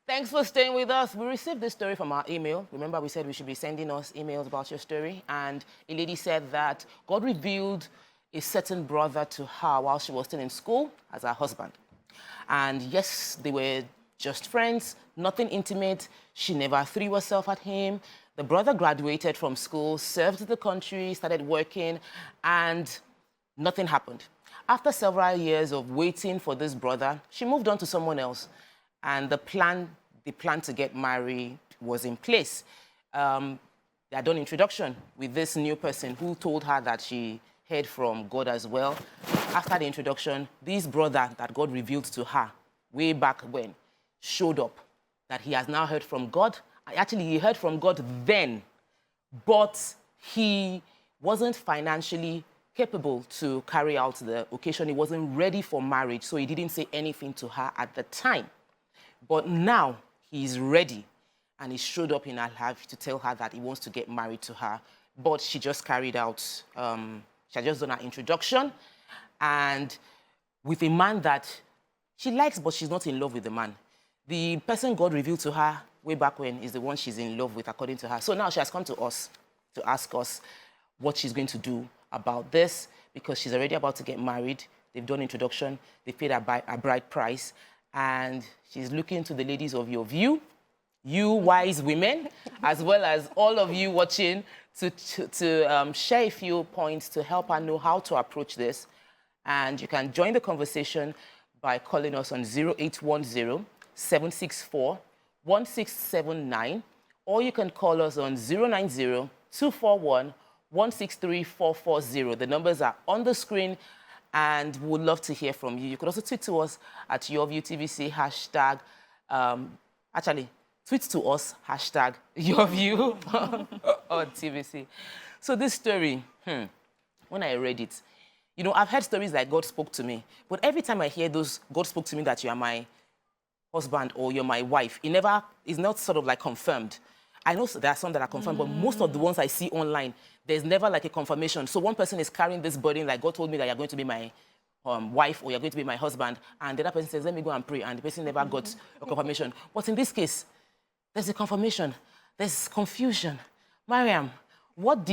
Thanks for staying with us. We received this story from our email. Remember, we said we should be sending us emails about your story. And a lady said that God revealed a certain brother to her while she was still in school as her husband. And yes, they were just friends, nothing intimate. She never threw herself at him. The brother graduated from school, served the country, started working, and nothing happened. After several years of waiting for this brother, she moved on to someone else. And the plan to get married was in place. They had done introduction with this new person who told her that she heard from God as well. After the introduction, this brother that God revealed to her way back when showed up, that he has now heard from God. Actually, he heard from God then, but he wasn't financially capable to carry out the occasion. He wasn't ready for marriage, so he didn't say anything to her at the time. But now he's ready, and he showed up in her life to tell her that he wants to get married to her. But she just carried out, she had just done her introduction, and with a man that she likes, but she's not in love with the man. The person God revealed to her way back when is the one she's in love with, according to her. So now she has come to us to ask us what she's going to do about this, because she's already about to get married. They've done introduction, they paid a bride price, and she's looking to the ladies of YourView, you wise women, as well as all of you watching, to share a few points to help her know how to approach this. And you can join the conversation by calling us on 0810-764-1679, or you can call us on 090-241-163440. The numbers are on the screen, and we would love to hear from you. You could also tweet to us at YourViewTVC, hashtag, actually, tweet to us, hashtag YourView on TVC. So this story, when I read it, you know, I've heard stories like God spoke to me, but every time I hear those, God spoke to me that you are my husband or you're my wife, it's not sort of like confirmed. I know there are some that are confirmed, but most of the ones I see online, there's never like a confirmation. So one person is carrying this burden, like God told me that you're going to be my wife or you're going to be my husband, and the other person says, let me go and pray, and the person never got a confirmation. But in this case, there's a confirmation. There's confusion. Mariam, what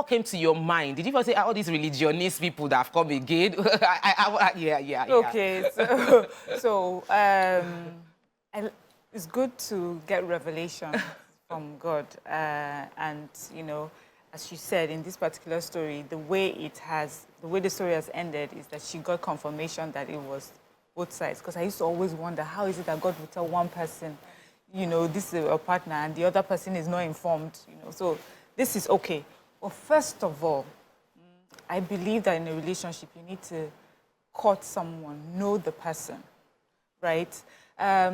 came to your mind? Did you first say all these religionist people that have come again? Yeah. Okay, it's good to get revelation from God. And, you know, as you said, in this particular story, the way the story has ended is that she got confirmation that it was both sides. Because I used to always wonder, how is it that God would tell one person, you know, this is a partner, and the other person is not informed, you know. So this is okay. Well, first of all, I believe that in a relationship, you need to court someone, know the person, right?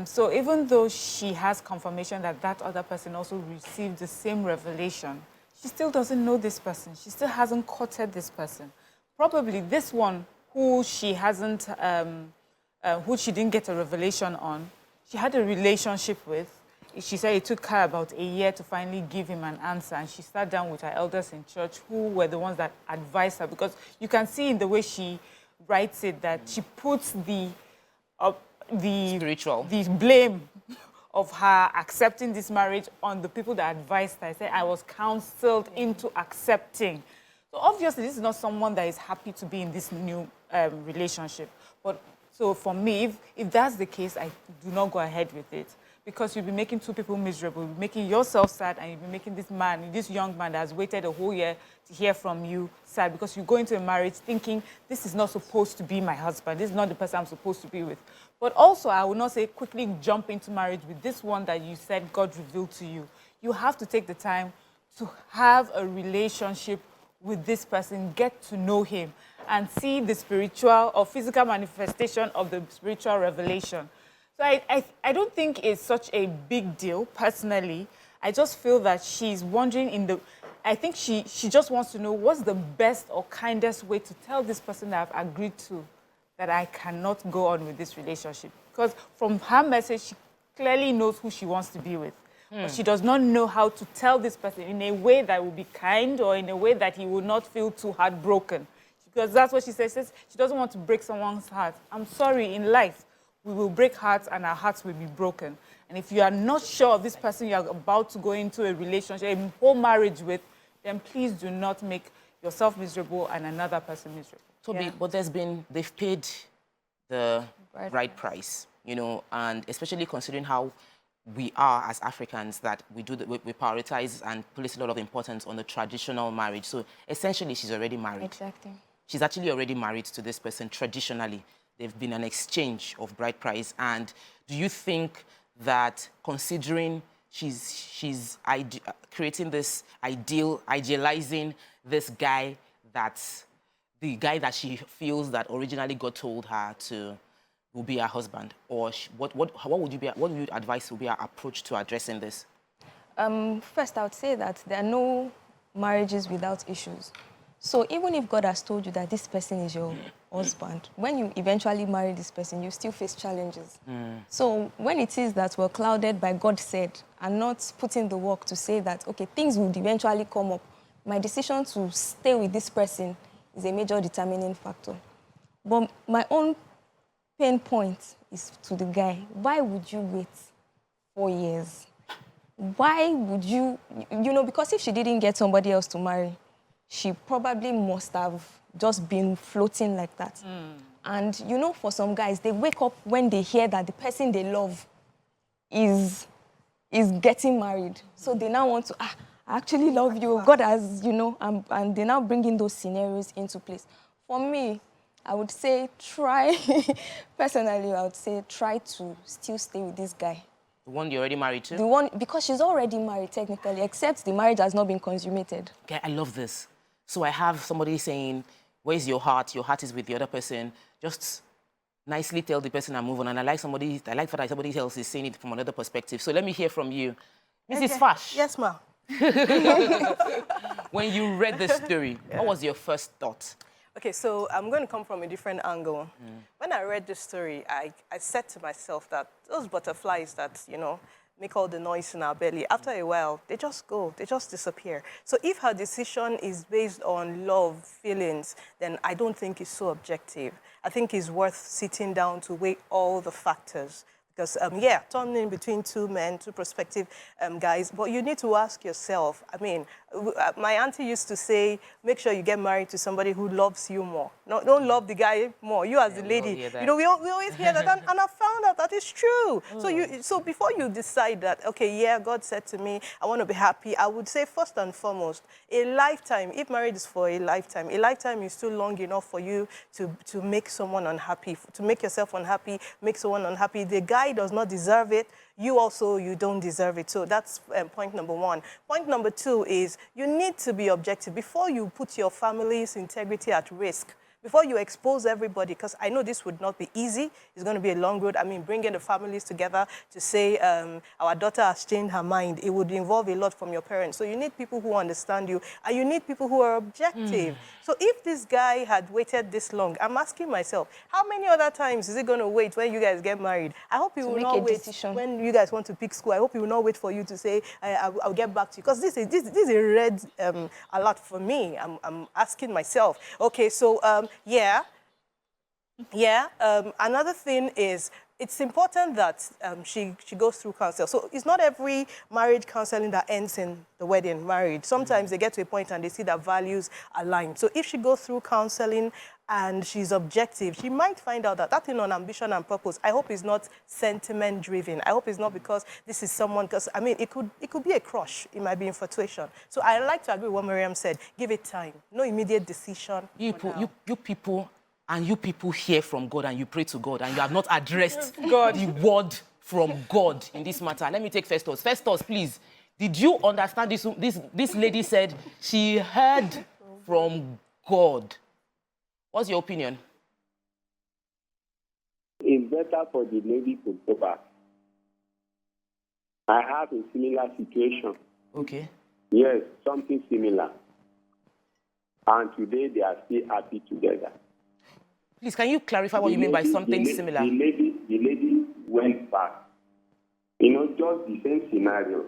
So even though she has confirmation that that other person also received the same revelation, she still doesn't know this person. She still hasn't courted this person. Probably this one who she hasn't, who she didn't get a revelation on, she had a relationship with. She said it took her about a year to finally give him an answer, and she sat down with her elders in church who were the ones that advised her, because you can see in the way she writes it that she puts the blame of her accepting this marriage on the people that advised her. I said, I was counseled into accepting. So obviously, this is not someone that is happy to be in this new relationship. But so for me, if that's the case, I do not go ahead with it. Because you'll be making two people miserable, you'll be making yourself sad, and you'll be making this man, this young man that has waited a whole year to hear from you sad, because you go into a marriage thinking, this is not supposed to be my husband, this is not the person I'm supposed to be with. But also, I would not say quickly jump into marriage with this one that you said God revealed to you. You have to take the time to have a relationship with this person, get to know him, and see the spiritual or physical manifestation of the spiritual revelation. So I don't think it's such a big deal, personally. I just feel that she's wondering I think she just wants to know what's the best or kindest way to tell this person that I've agreed to that I cannot go on with this relationship. Because from her message, she clearly knows who she wants to be with. But she does not know how to tell this person in a way that will be kind or in a way that he will not feel too heartbroken. Because that's what she says. She doesn't want to break someone's heart. I'm sorry, in life, we will break hearts and our hearts will be broken. And if you are not sure of this person you are about to go into a relationship, a whole marriage with, then please do not make yourself miserable and another person miserable. So, but they've paid the right price, you know, and especially considering how we are as Africans, that we prioritize and place a lot of importance on the traditional marriage. So essentially, she's already married. Exactly. She's actually already married to this person traditionally. They've been an exchange of bride price. And do you think that, considering she's creating this idealizing this guy, that's the guy that she feels that originally God told her to will be her husband, or what would you advise would be her approach to addressing this? First, I would say that there are no marriages without issues. So even if God has told you that this person is your husband, when you eventually marry this person, you still face challenges. So when it is that we're clouded by God said and not putting the work to say that, okay, things would eventually come up, my decision to stay with this person is a major determining factor. But my own pain point is to the guy. Why would you wait 4 years? Why would you know, because if she didn't get somebody else to marry, she probably must have just been floating like that. And, you know, for some guys, they wake up when they hear that the person they love is getting married. So they now want to, I actually love you. God has, you know, and they now bring in those scenarios into place. For me, I would say personally, I would say try to still stay with this guy. The one you're already married to? The one, because she's already married technically, except the marriage has not been consummated. Okay, I love this. So I have somebody saying, where's your heart? Your heart is with the other person. Just nicely tell the person and move on. And I like that somebody else is saying it from another perspective. So let me hear from you. Mrs. Fash. Yes, ma'am. When you read the story, what was your first thought? Okay, so I'm going to come from a different angle. When I read the story, I said to myself that those butterflies that, you know, make all the noise in our belly, after a while, they just go, they just disappear. So if her decision is based on love, feelings, then I don't think it's so objective. I think it's worth sitting down to weigh all the factors. Because, turning between two men, two prospective guys, but you need to ask yourself, I mean, my auntie used to say, make sure you get married to somebody who loves you more. No, don't love the guy more, you as the lady. You know, we always hear that, and I found out that is true. So before you decide that, okay, yeah, God said to me, I want to be happy, I would say first and foremost, a lifetime, if marriage is for a lifetime is still long enough for you to make someone unhappy, to make yourself unhappy, make someone unhappy. The guy does not deserve it. You don't deserve it. So that's point number one. Point number two is you need to be objective before you put your family's integrity at risk. Before you expose everybody, because I know this would not be easy. It's going to be a long road. I mean, bringing the families together to say our daughter has changed her mind. It would involve a lot from your parents. So you need people who understand you, and you need people who are objective. So if this guy had waited this long, I'm asking myself, how many other times is he going to wait when you guys get married? I hope he will not wait when you guys want to pick school. I hope he will not wait for you to say, I'll get back to you. Because this is a red alert for me. I'm asking myself. Okay, so another thing is it's important that she goes through counsel. So it's not every marriage counseling that ends in the wedding, marriage. Sometimes they get to a point and they see that values align. So if she goes through counseling and she's objective, she might find out that thing on ambition and purpose, I hope it's not sentiment driven. I hope it's not because this is someone, because I mean, it could be a crush. It might be infatuation. So I like to agree with what Miriam said. Give it time. No immediate decision. You people hear from God and you pray to God and you have not addressed the word from God in this matter. Let me take Festus. Festus, please. Did you understand this lady said she heard from God? What's your opinion? It's better for the lady to go back. I have a similar situation. Okay. Yes, something similar. And today they are still happy together. Please, can you clarify what you mean by something similar? The lady went back. You know, just the same scenario.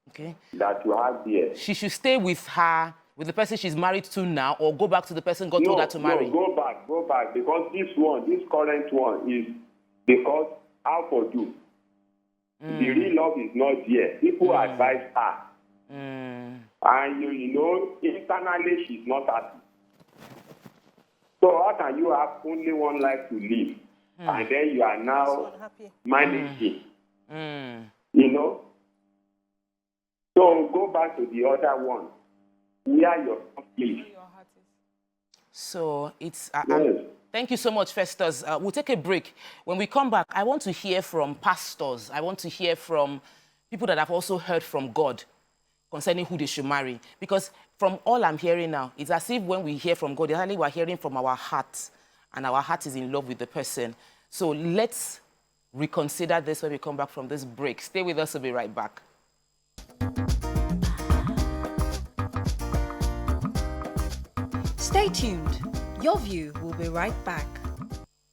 Okay. That you have here. She should stay with her with the person she's married to now, or go back to the person God told her to marry? No, go back, because this current one is because how for you. The real love is not there. People advise her. And you know, internally she's not happy. So how can you have only one life to live? And then you are now managing. You know? So go back to the other one. Where your place. So it's... Yes. Thank you so much, Festus. We'll take a break. When we come back, I want to hear from pastors. I want to hear from people that have also heard from God concerning who they should marry. Because from all I'm hearing now, it's as if when we hear from God, actually we're hearing from our heart, and our heart is in love with the person. So let's reconsider this when we come back from this break. Stay with us, we'll be right back. Stay tuned. Your View will be right back.